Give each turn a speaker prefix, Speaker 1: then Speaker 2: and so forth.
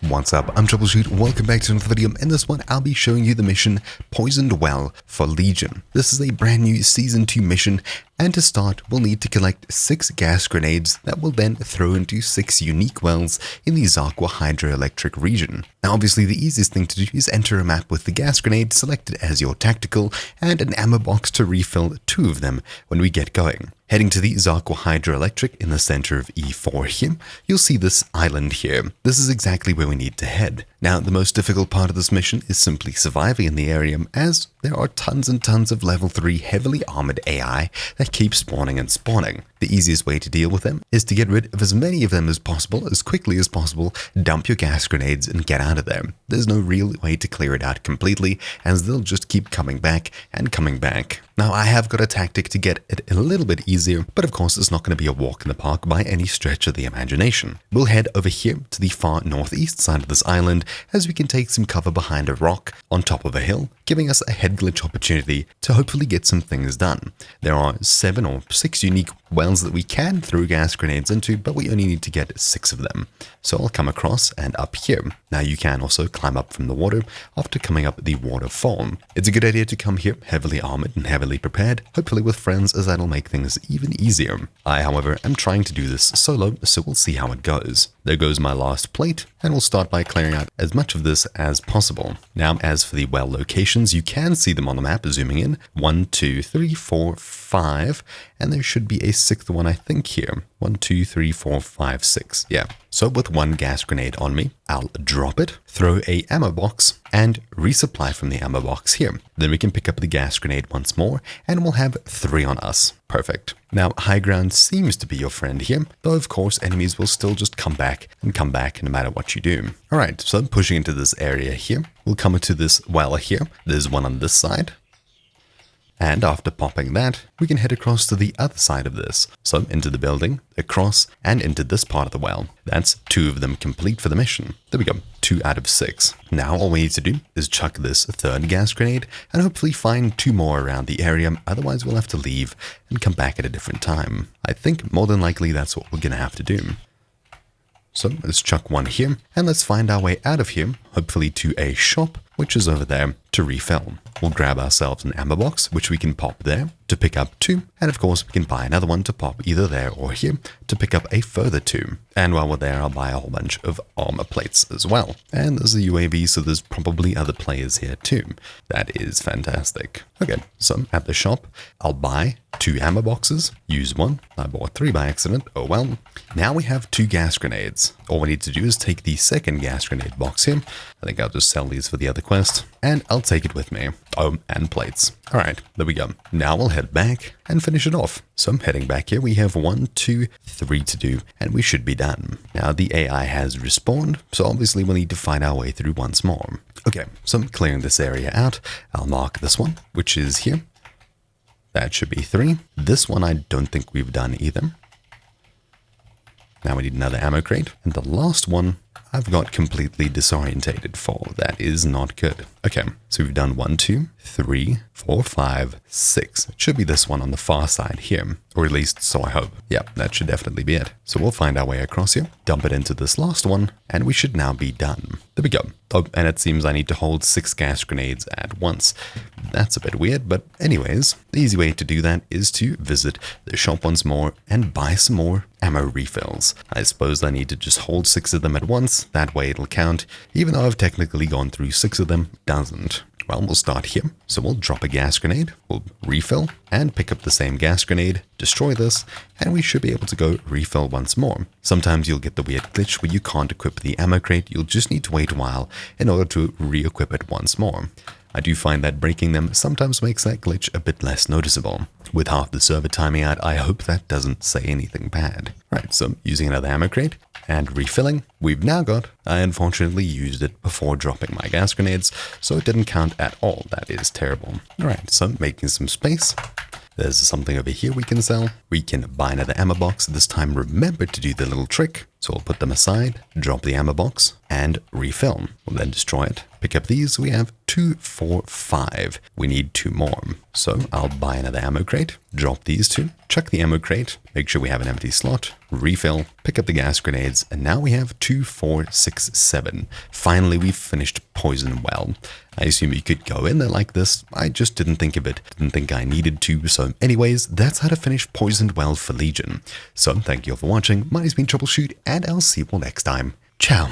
Speaker 1: What's up, I'm Troubleshoot, welcome back to another video. In this one, I'll be showing you the mission Poisoned Well for Legion. This is a brand new Season 2 mission, and to start, we'll need to collect 6 gas grenades that we'll then throw into 6 unique wells in the Zarqwa hydroelectric region. Now obviously the easiest thing to do is enter a map with the gas grenade selected as your tactical and an ammo box to refill 2 of them when we get going. Heading to the Zarqwa hydroelectric in the center of E4 here, you'll see this island here. This is exactly where we need to head. Now, the most difficult part of this mission is simply surviving in the area, as there are tons and tons of level 3 heavily armored AI that keep spawning and spawning. The easiest way to deal with them is to get rid of as many of them as possible, as quickly as possible, dump your gas grenades and get out of there. There's no real way to clear it out completely, as they'll just keep coming back and coming back. Now, I have got a tactic to get it a little bit easier, but of course it's not going to be a walk in the park by any stretch of the imagination. We'll head over here to the far northeast side of this island, as we can take some cover behind a rock on top of a hill, giving us a head glitch opportunity to hopefully get some things done. There are 7 or 6 unique wells that we can throw gas grenades into, but we only need to get 6 of them. So I'll come across and up here. Now you can also climb up from the water after coming up the waterfall. It's a good idea to come here heavily armored and heavily prepared, hopefully with friends, as that'll make things even easier. I, however, am trying to do this solo, so we'll see how it goes. There goes my last plate, and we'll start by clearing out as much of this as possible. Now, as for the well locations, you can see them on the map, zooming in. 1, 2, 3, 4, 5, and there should be a 6th one, I think, here. 1, 2, 3, 4, 5, 6. Yeah. So with 1 gas grenade on me, I'll drop it, throw a ammo box, and resupply from the ammo box here. Then we can pick up the gas grenade once more, and we'll have 3 on us. Perfect. Now, high ground seems to be your friend here, though of course enemies will still just come back no matter what you do. Alright, so pushing into this area here, we'll come into this well here. There's one on this side. And after popping that, we can head across to the other side of this. So into the building, across, and into this part of the well. That's 2 of them complete for the mission. There we go, 2 out of 6. Now all we need to do is chuck this 3rd gas grenade and hopefully find 2 more around the area, otherwise we'll have to leave and come back at a different time. I think more than likely that's what we're gonna have to do. So let's chuck 1 here, and let's find our way out of here, hopefully to a shop, which is over there, to refill. We'll grab ourselves an ammo box, which we can pop there to pick up 2, and of course we can buy another one to pop either there or here to pick up a further 2. And while we're there, I'll buy a whole bunch of armor plates as well. And there's a UAV, so there's probably other players here too. That is fantastic. Okay, so at the shop, I'll buy 2 ammo boxes, use 1. I bought 3 by accident, oh well. Now we have 2 gas grenades. All we need to do is take the 2nd gas grenade box here. I think I'll just sell these for the other quest, and I'll take it with me. Oh, and plates. Alright, there we go. Now we'll head back and finish it off. So I'm heading back here. We have 1, 2, 3 to do, and we should be done. Now the AI has respawned, so obviously we'll need to find our way through once more. Okay, so I'm clearing this area out. I'll mark this one, which is here. That should be 3. This one I don't think we've done either. Now we need another ammo crate. And the last one I've got completely disorientated for. That is not good. Okay, so we've done 1, 2, 3, 4, 5, 6. It should be this one on the far side here, or at least so I hope. Yep, that should definitely be it. So we'll find our way across here, dump it into this last one, and we should now be done. There we go. Oh, and it seems I need to hold 6 gas grenades at once. That's a bit weird, but anyways, the easy way to do that is to visit the shop once more and buy some more ammo refills. I suppose I need to just hold 6 of them at once, that way it'll count, even though I've technically gone through 6 of them, doesn't. Well, we'll start here. So we'll drop a gas grenade, we'll refill, and pick up the same gas grenade, destroy this, and we should be able to go refill once more. Sometimes you'll get the weird glitch where you can't equip the ammo crate, you'll just need to wait a while in order to re-equip it once more. I do find that breaking them sometimes makes that glitch a bit less noticeable. With half the server timing out, I hope that doesn't say anything bad. Right, so using another ammo crate and refilling, we've now got, I unfortunately used it before dropping my gas grenades, so it didn't count at all. That is terrible. Alright, so making some space. There's something over here we can sell. We can buy another ammo box. This time remember to do the little trick. So we'll put them aside, drop the ammo box, and refill. We'll then destroy it, pick pick up these. We have 2, 4, 5. We need 2 more. So I'll buy another ammo crate, drop these 2, chuck the ammo crate, make sure we have an empty slot, refill, pick up the gas grenades, and now we have 2, 4, 6, 7. Finally, we've finished Poison Well. I assume you could go in there like this. I just didn't think of it. Didn't think I needed to. So anyways, that's how to finish Poisoned Well for Legion. So thank you all for watching. My name's been Troubleshoot, and I'll see you all next time. Ciao.